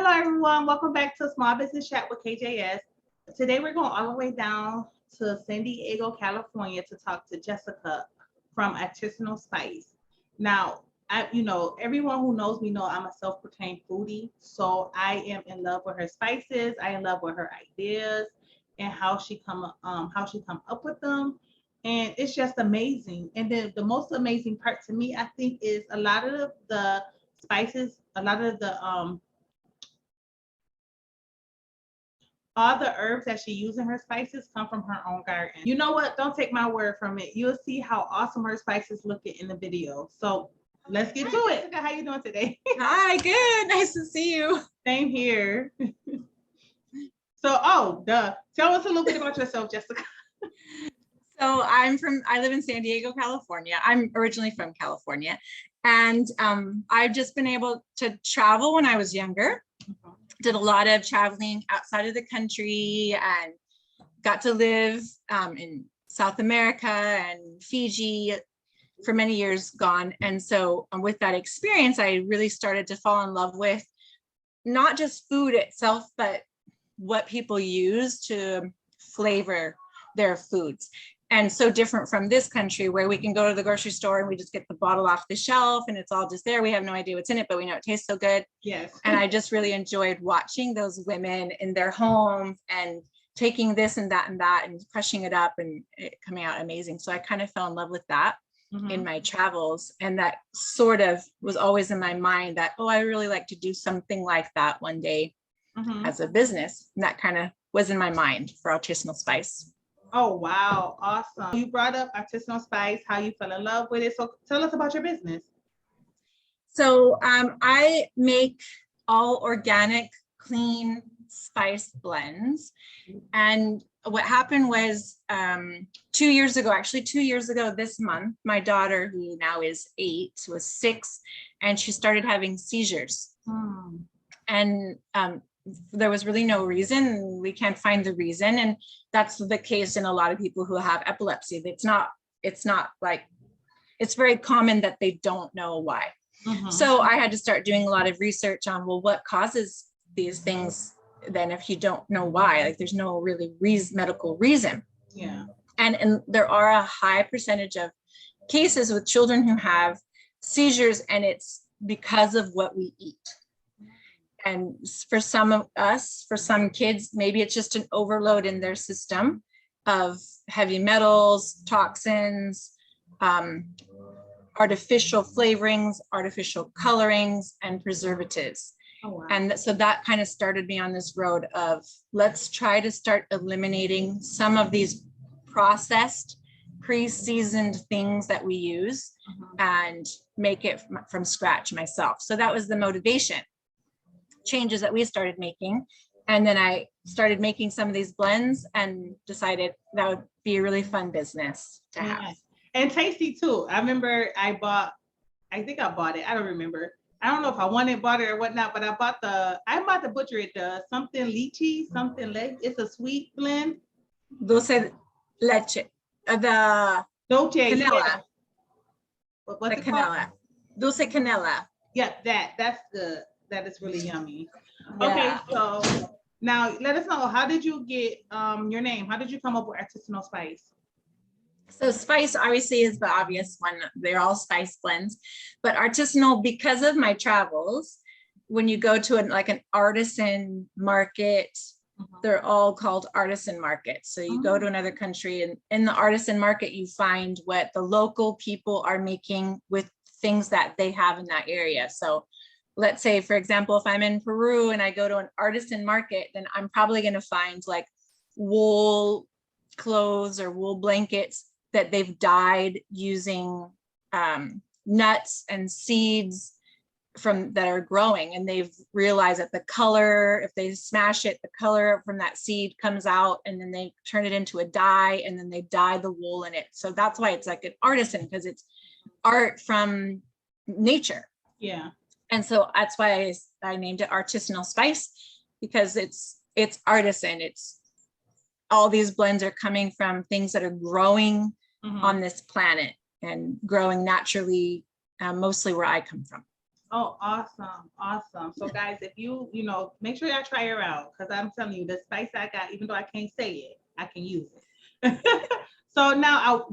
Hello, everyone. Welcome back to Small Business Chat with KJS. Today, we're going all the way down to San Diego, California to talk to Jessica from Artisanal Spice. Now, everyone who knows me know I'm a self-proclaimed foodie, so I am in love with her spices. I am in love with her ideas and how she come up with them, and it's just amazing. And then the most amazing part to me, I think, is a lot of the spices, a lot of the all the herbs that she uses in her spices come from her own garden. You know what? Don't take my word from it. You'll see how awesome her spices look in the video. So let's get to it. How you doing today? Hi, good. Nice to see you. Same here. So, tell us a little bit about yourself, Jessica. So I live in San Diego, California. I'm originally from California. And I've just been able to travel when I was younger. Did a lot of traveling outside of the country and got to live in South America and Fiji for many years gone. And so with that experience, I really started to fall in love with not just food itself, but what people use to flavor their foods. And so different from this country where we can go to the grocery store and we just get the bottle off the shelf and it's all just there. We have no idea what's in it, but we know it tastes so good. Yes. And I just really enjoyed watching those women in their homes and taking this and that and crushing it up and it coming out amazing. So I kind of fell in love with that in my travels. And that sort of was always in my mind that, I really like to do something like that one day as a business. And that kind of was in my mind for Artisanal Spice. Oh, wow. Awesome. You brought up Artisanal Spice, how you fell in love with it. So tell us about your business. So I make all organic, clean spice blends. And what happened was 2 years ago this month, my daughter, who now is 8, was 6, and she started having seizures. And there was really no reason. We can't find the reason. And that's the case in a lot of people who have epilepsy. It's not like, it's very common that they don't know why. So I had to start doing a lot of research on, what causes these things then if you don't know why? Like there's no really medical reason. Yeah. And there are a high percentage of cases with children who have seizures, and it's because of what we eat. And for some of us, for some kids, maybe it's just an overload in their system of heavy metals, toxins, artificial flavorings, artificial colorings, and preservatives. Oh, wow. And so that kind of started me on this road of let's try to start eliminating some of these processed, pre-seasoned things that we use and make it from scratch myself. So that was the motivation. Changes that we started making. And then I started making some of these blends and decided that would be a really fun business to have. Yeah. And tasty too. I remember I bought it. I don't remember. I don't know if I bought it or whatnot, but I'm about to butcher it. Something lychee, it's a sweet blend. Dulce leche. The Dolce. Canela. Yeah. What's the it canela. Called? Dulce canela. Yeah, that's good. That is really yummy. Yeah. Okay, so now let us know, how did you get your name? How did you come up with Artisanal Spice? So spice obviously is the obvious one. They're all spice blends, but artisanal, because of my travels, when you go to an artisan market, they're all called artisan markets. So you go to another country, and in the artisan market, you find what the local people are making with things that they have in that area. So let's say, for example, if I'm in Peru and I go to an artisan market, then I'm probably going to find like wool clothes or wool blankets that they've dyed using nuts and seeds that are growing. And they've realized that the color, if they smash it, the color from that seed comes out, and then they turn it into a dye, and then they dye the wool in it. So that's why it's like an artisan, because it's art from nature. Yeah. And so that's why I named it Artisanal Spice, because it's artisan. It's all these blends are coming from things that are growing on this planet and growing naturally, mostly where I come from. Oh, awesome, awesome. So guys, if you make sure y'all try her out, because I'm telling you, the spice I got, even though I can't say it, I can use it. So now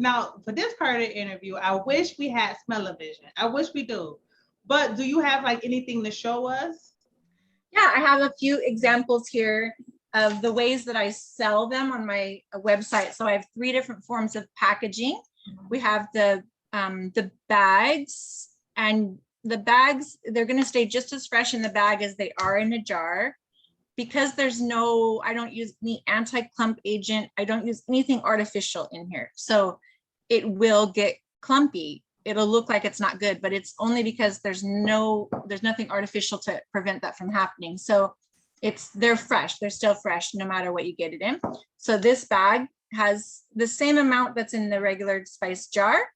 for this part of the interview, I wish we had smell-o-vision. I wish we do. But do you have like anything to show us? Yeah, I have a few examples here of the ways that I sell them on my website. So I have 3 different forms of packaging. We have the bags, and the bags, they're going to stay just as fresh in the bag as they are in a jar. Because I don't use any anti-clump agent. I don't use anything artificial in here. So it will get clumpy. It'll look like it's not good, but it's only because there's nothing artificial to prevent that from happening. So they're fresh. They're still fresh no matter what you get it in. So this bag has the same amount that's in the regular spice jar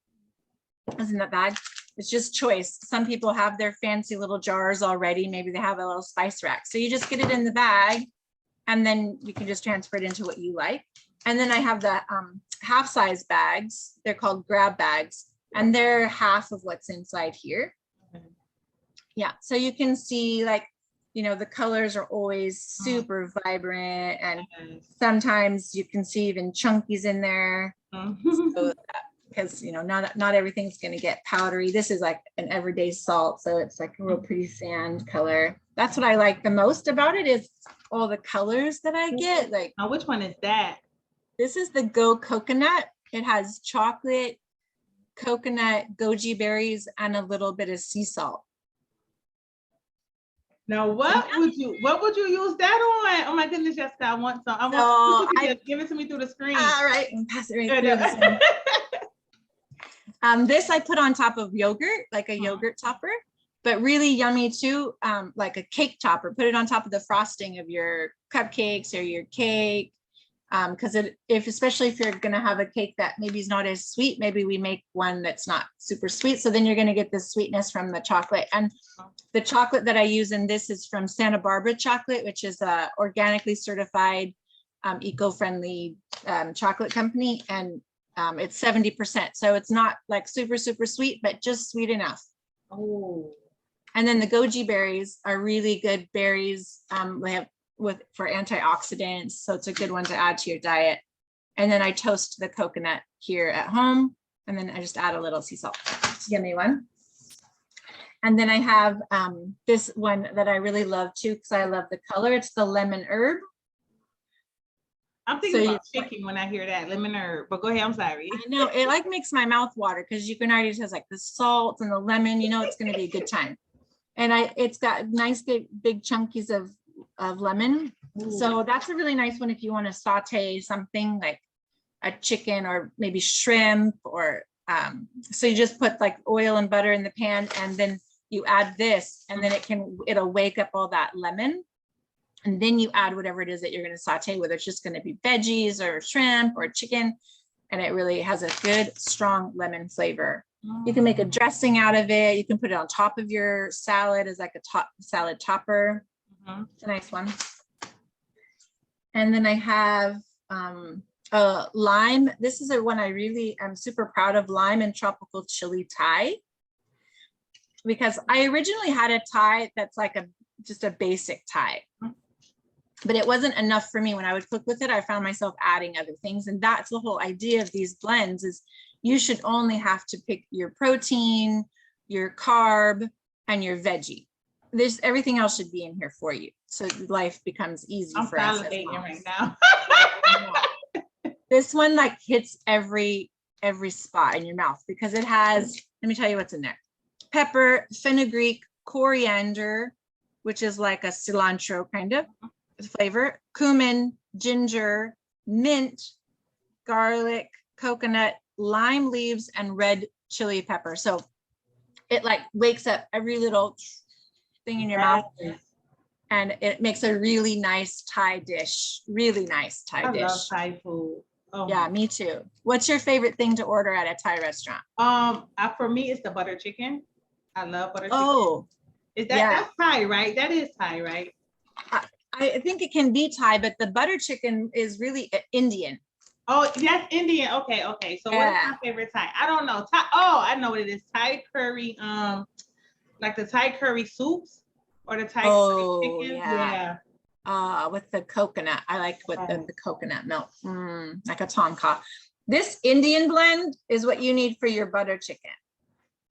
as in the bag. It's just choice. Some people have their fancy little jars already. Maybe they have a little spice rack. So you just get it in the bag and then you can just transfer it into what you like. And then I have the half size bags. They're called grab bags, and they're half of what's inside here. Yeah, so you can see the colors are always super vibrant, and sometimes you can see even chunkies in there. So because not everything's going to get powdery. This is like an everyday salt, so it's like a real pretty sand color. That's what I like the most about it, is all the colors that I get. Like, now which one is that? This is the Go Coconut. It has chocolate, coconut, goji berries, and a little bit of sea salt. Now, what would you use that on? Oh my goodness, Jessica, I want some. Give it to me through the screen. All right, and pass it right through. This I put on top of yogurt, like a yogurt topper, but really yummy too, like a cake topper. Put it on top of the frosting of your cupcakes or your cake, because especially if you're gonna have a cake that maybe is not as sweet, maybe we make one that's not super sweet. So then you're gonna get the sweetness from the chocolate. And the chocolate that I use in this is from Santa Barbara Chocolate, which is a organically certified, eco-friendly chocolate company, and it's 70%. So it's not like super, super sweet, but just sweet enough. Oh. And then the goji berries are really good berries. They have for antioxidants. So it's a good one to add to your diet. And then I toast the coconut here at home. And then I just add a little sea salt. Give me one. And then I have this one that I really love too, because I love the color. It's the lemon herb. I'm thinking about chicken when I hear that, lemon herb, but go ahead, I'm sorry. I know, it like makes my mouth water, because you can already taste like the salt and the lemon, it's going to be a good time. And it's got nice big chunkies of lemon. Ooh. So that's a really nice one if you want to saute something like a chicken or maybe shrimp, or so you just put like oil and butter in the pan, and then you add this, and then it'll wake up all that lemon. And then you add whatever it is that you're going to saute, whether it's just going to be veggies or shrimp or chicken. And it really has a good, strong lemon flavor. You can make a dressing out of it. You can put it on top of your salad as like a salad topper. It's a nice one. And then I have lime. This is one I really am super proud of, lime and tropical chili Thai. Because I originally had a Thai that's like just a basic Thai. But it wasn't enough for me. When I would cook with it, I found myself adding other things. And that's the whole idea of these blends, is you should only have to pick your protein, your carb, and your veggie. Everything else should be in here for you. So life becomes easy for us. I'm validating right now. This one like hits every spot in your mouth, because it has, let me tell you what's in there. Pepper, fenugreek, coriander, which is like a cilantro kind of flavor, cumin, ginger, mint, garlic, coconut, lime leaves, and red chili pepper. So it like wakes up every little thing in your mouth, and it makes a really nice Thai dish. Really nice Thai dish. I love Thai food. Oh. Yeah, me too. What's your favorite thing to order at a Thai restaurant? For me, it's the butter chicken. I love butter chicken. Oh, that's Thai, right? That is Thai, right? I think it can be Thai, but the butter chicken is really Indian. Oh, that's Indian. Okay. So what's my favorite Thai? I don't know. Thai. Oh, I know what it is. Thai curry. Like the Thai curry soups or the Thai Oh, curry chicken. yeah. With the coconut. I like with the coconut milk. Like a tom kha. This Indian blend is what you need for your butter chicken.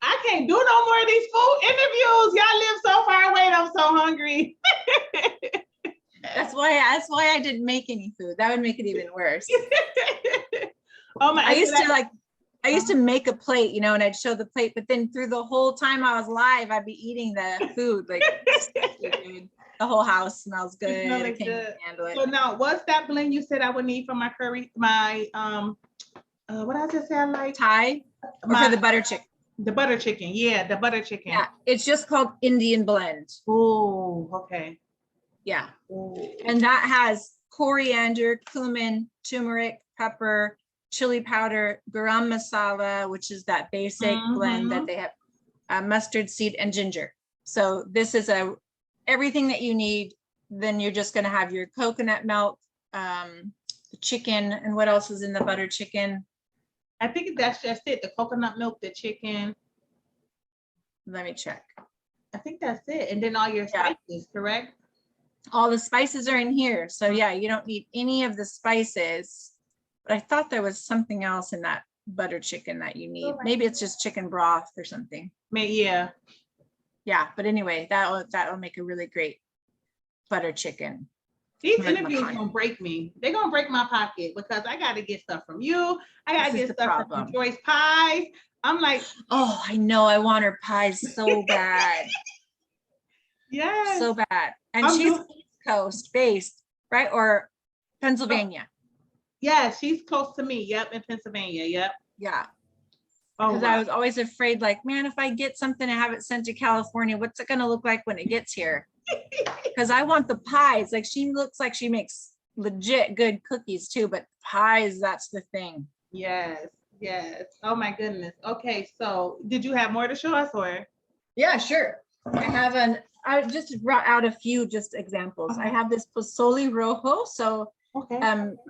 I can't do no more of these food interviews. Y'all live so far away and I'm so hungry. That's why I didn't make any food. That would make it even worse. Oh my! I used to make a plate, you know, and I'd show the plate, but then through the whole time I was live, I'd be eating the food like the whole house smells good. I can't handle it. So now, what's that blend you said I would need for my curry? My what I just say I like Thai or for the butter chicken. The butter chicken, yeah, the butter chicken. Yeah, it's just called Indian blend. Oh, okay. Yeah. Ooh. And that has coriander, cumin, turmeric, pepper, chili powder, garam masala, which is that basic blend that they have, mustard seed and ginger. So this is everything that you need. Then you're just going to have your coconut milk, the chicken, and what else is in the butter chicken? I think that's just it. The coconut milk, the chicken. Let me check. I think that's it. And then all your spices, correct? All the spices are in here. So yeah, you don't need any of the spices. But I thought there was something else in that butter chicken that you need. Maybe it's just chicken broth or something. Yeah. Yeah, but anyway, that'll make a really great butter chicken. These interviews gonna break me. They're gonna break my pocket because I gotta get stuff from you. I gotta get stuff from Joyce Pies. I'm like, oh, I know. I want her pies so bad. Yeah. So bad. And she's East Coast based, right? Or Pennsylvania. Yeah, she's close to me. Yep, in Pennsylvania. Yep. Yeah. Because I was always afraid, like, man, if I get something and have it sent to California, what's it gonna look like when it gets here? Because I want the pies. Like, she looks like she makes legit good cookies too, but pies, that's the thing. Yes, yes. Oh my goodness. Okay, so did you have more to show us, or? Yeah, sure. I just brought out a few just examples. I have this pozole rojo. So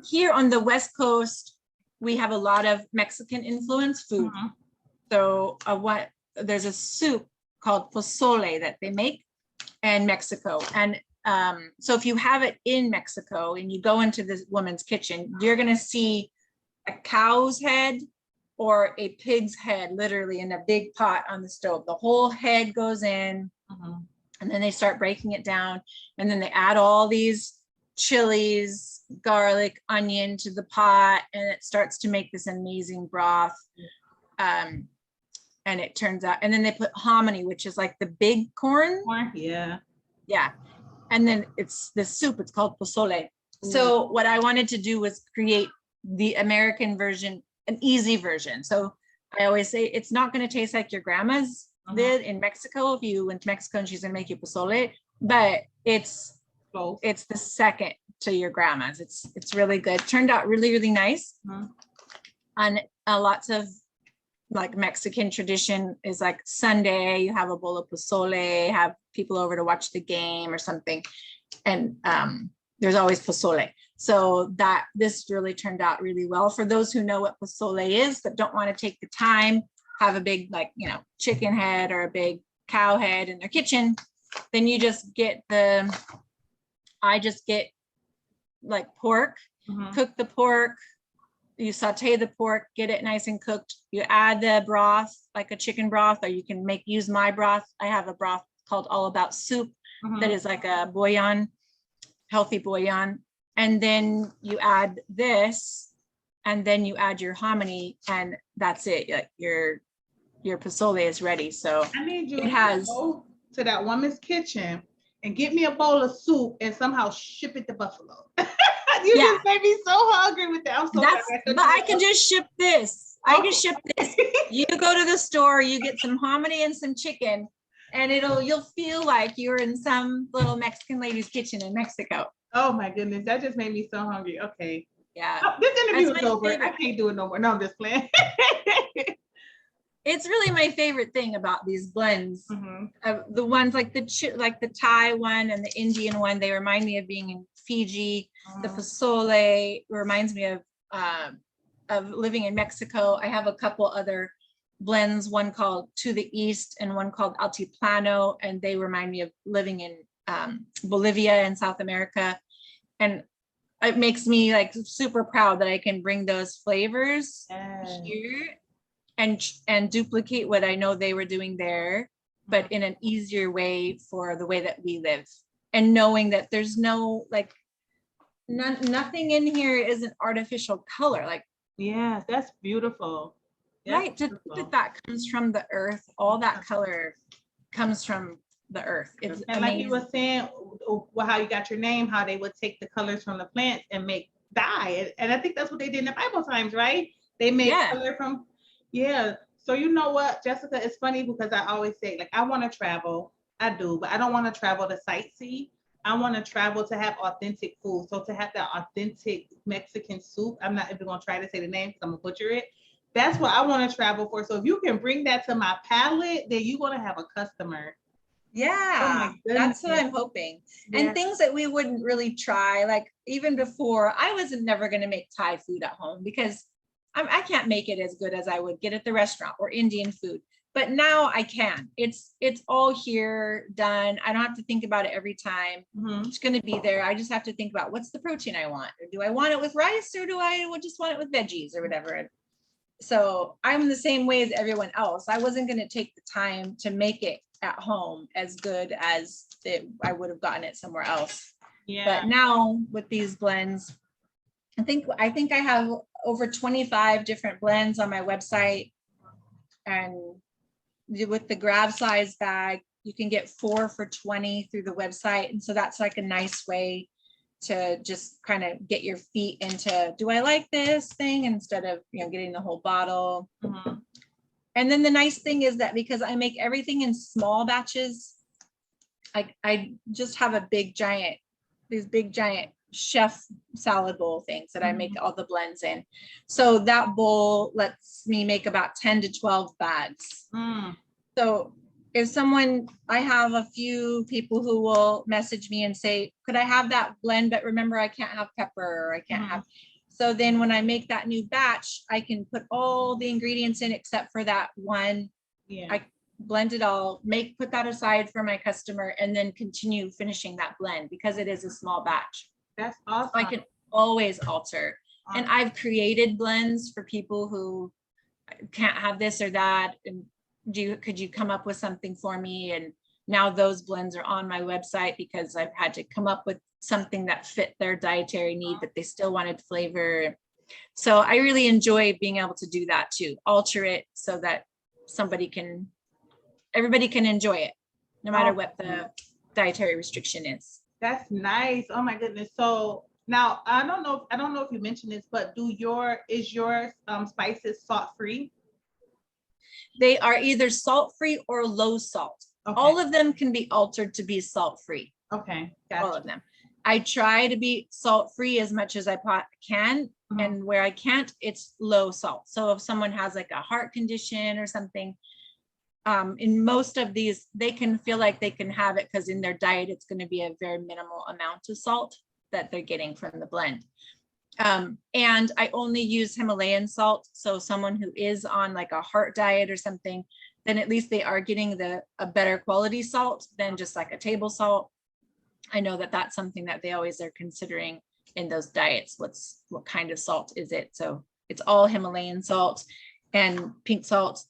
here on the West Coast, we have a lot of Mexican influence food. So there's a soup called pozole that they make in Mexico. And so if you have it in Mexico and you go into this woman's kitchen, you're going to see a cow's head or a pig's head literally in a big pot on the stove. The whole head goes in and then they start breaking it down. And then they add all these chilies, garlic, onion to the pot, and it starts to make this amazing broth. And it turns out, and then they put hominy, which is like the big corn. Yeah. Yeah. And then it's the soup, it's called pozole. So what I wanted to do was create the American version, an easy version. So I always say it's not going to taste like your grandma's did in Mexico. If you went to Mexico and she's going to make you pozole, but it's the second to your grandma's. It's really good. Turned out really, really nice. And lots of like Mexican tradition is like Sunday, you have a bowl of pozole, have people over to watch the game or something. And there's always pozole. So this really turned out really well. For those who know what pozole is, but don't want to take the time, have a big, like, chicken head or a big cow head in their kitchen, then you just get I just get like pork, cook the pork, you saute the pork, get it nice and cooked. You add the broth, like a chicken broth, or you can use my broth. I have a broth called All About Soup that is like a bouillon, healthy bouillon. And then you add this, and then you add your hominy, and that's it. Like your pozole is ready. So I need you to go to that woman's kitchen and get me a bowl of soup and somehow ship it to Buffalo. You just made me so hungry with that. I'm so but I can just ship this. I can ship this. You go to the store, you get some hominy and some chicken, and you'll feel like you're in some little Mexican lady's kitchen in Mexico. Oh my goodness, that just made me so hungry. Okay. Yeah. Oh, this interview is over. I can't do it no more. No, I'm just playing. It's really my favorite thing about these blends. The ones like the Thai one and the Indian one, they remind me of being in Fiji. The pozole reminds me of living in Mexico. I have a couple other blends, one called To the East and one called Altiplano, and they remind me of living in Bolivia in South America. And it makes me like super proud that I can bring those flavors here and duplicate what I know they were doing there, but in an easier way for the way that we live. And knowing that there's no like nothing in here is an artificial color. Like, yeah, that's beautiful. Right, that comes from the earth. All that color comes from the earth. It's and amazing. like you were saying, how you got your name, how they would take the colors from the plants and make dye. And I think that's what they did in the Bible times, right? They made color from, So you know what, Jessica, it's funny because I always say, like, I want to travel. I do, but I don't want to travel to sightsee. I want to travel to have authentic food. So to have that authentic Mexican soup, I'm not even going to try to say the name because I'm going to butcher it. That's what I want to travel for. So if you can bring that to my palate, then you're going to have a customer. Yeah, that's what I'm hoping. And things that we wouldn't really try, like even before, I wasn't never going to make Thai food at home because I can't make it as good as I would get at the restaurant, or Indian food. But now I can. It's all here, done. I don't have to think about it every time. It's going to be there. I just have to think about what's the protein I want. Or do I want it with rice, or do I just want it with veggies or whatever? So I'm the same way as everyone else. I wasn't going to take the time to make it at home as good as I would have gotten it somewhere else. But now with these blends, I think I have over 25 different blends on my website. And with the grab size bag, you can get 4 for $20 through the website. And so that's like a nice way to just kind of get your feet into, do I like this thing, instead of, getting the whole bottle. And then the nice thing is that because I make everything in small batches, I just have these big giant chef salad bowl things that I make all the blends in. So that bowl lets me make about 10 to 12 bags. So if I have a few people who will message me and say, could I have that blend? But remember, I can't have pepper, or I can't have. So then when I make that new batch, I can put all the ingredients in except for that one. I blend it all, put that aside for my customer, and then continue finishing that blend because it is a small batch. That's awesome. So I can always alter. And I've created blends for people who can't have this or that. And could you come up with something for me? And now those blends are on my website because I've had to come up with something that fit their dietary need, but they still wanted flavor. So I really enjoy being able to do that too, alter it so that everybody can enjoy it, no matter what the dietary restriction is. That's nice. Oh my goodness. So now I don't know if you mentioned this, but is your spices salt free? They are either salt-free or low salt. Okay. All of them can be altered to be salt-free. Okay. Gotcha. All of them. I try to be salt-free as much as I can. And where I can't, it's low salt. So if someone has like a heart condition or something, in most of these, they can feel like they can have it because in their diet, it's going to be a very minimal amount of salt that they're getting from the blend. And I only use Himalayan salt. So someone who is on like a heart diet or something, then at least they are getting a better quality salt than just like a table salt. I know that that's something that they always are considering in those diets. What kind of salt is it? So it's all Himalayan salt and pink salt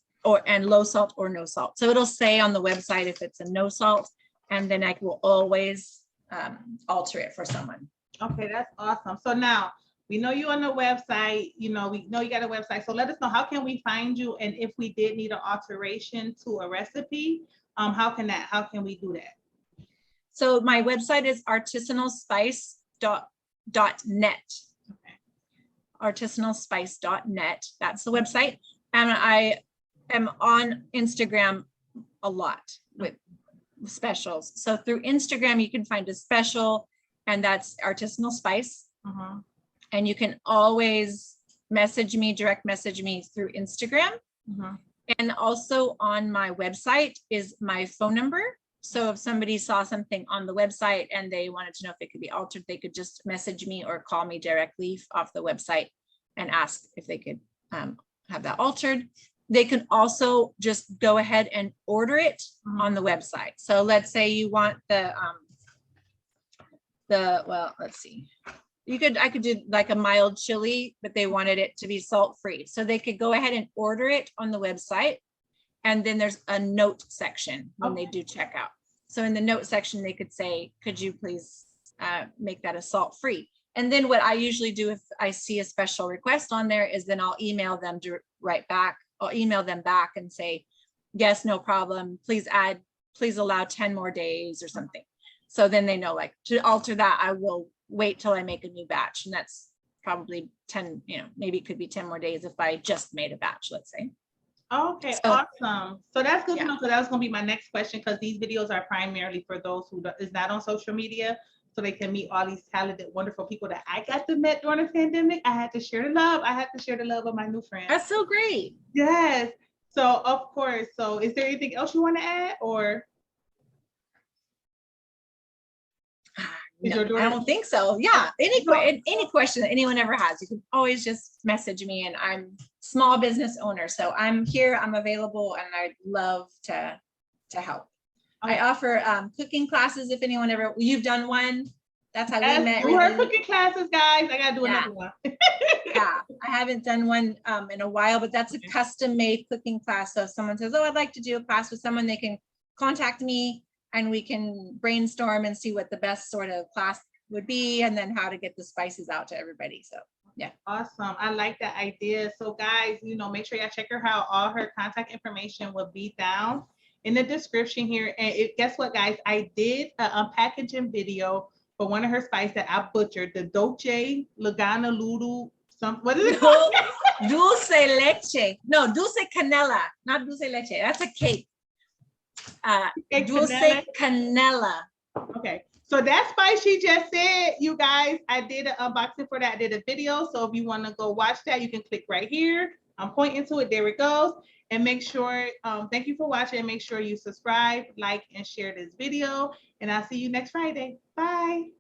and low salt or no salt. So it'll say on the website if it's a no salt, and then I will always alter it for someone. Okay, that's awesome. So now we know you on the website, we know you got a website. So let us know, how can we find you? And if we did need an alteration to a recipe, how can we do that? So my website is artisanalspice.net. Okay. Artisanalspice.net. That's the website. And I am on Instagram a lot with specials. So through Instagram, you can find a special, and that's Artisanal Spice. And you can always direct message me through Instagram. And also on my website is my phone number. So if somebody saw something on the website and they wanted to know if it could be altered, they could just message me or call me directly off the website and ask if they could have that altered. they can also just go ahead and order it on the website. So let's say you want well, let's see. I could do like a mild chili, but they wanted it to be salt-free. So they could go ahead and order it on the website. And then there's a note section when they do checkout. So in the note section, they could say, could you please make that a salt-free? And then what I usually do if I see a special request on there is then I'll email them back. I'll email them back and say, yes, no problem. Please allow 10 more days or something. So then they know, like, to alter that, I will wait till I make a new batch. And that's probably 10, maybe it could be 10 more days if I just made a batch, let's say. Okay, awesome. So that's good to know, because that was going to be my next question, because these videos are primarily for those who is not on social media, so they can meet all these talented, wonderful people that I got to meet during the pandemic. I had to share the love. I had to share the love with my new friends. That's so great. Yes. So of course. So is there anything else you want to add, or? No, I don't think so. Yeah. Any question that anyone ever has, you can always just message me, and I'm small business owner. So I'm here, I'm available, and I'd love to help. I offer cooking classes if anyone ever, you've done one. That's how we met. Do her cooking classes, guys. I gotta do another one. Yeah, I haven't done one in a while, but that's a custom made cooking class. So if someone says, oh, I'd like to do a class with someone, they can contact me and we can brainstorm and see what the best sort of class would be, and then how to get the spices out to everybody. So yeah. Awesome. I like that idea. So guys, make sure y'all check her out. All her contact information will be down in the description here. And guess what, guys? I did an unpackaging video for one of her spices that I butchered, the Dolce Lagana Lulu. What is it called? Dulce leche. No, dulce canela, not dulce leche. That's a cake. Dulce canela. Okay. So that spice she just said, you guys, I did an unboxing for that. I did a video. So if you want to go watch that, you can click right here. I'm pointing to it. There it goes. And make sure, thank you for watching. Make sure you subscribe, like, and share this video. And I'll see you next Friday. Bye.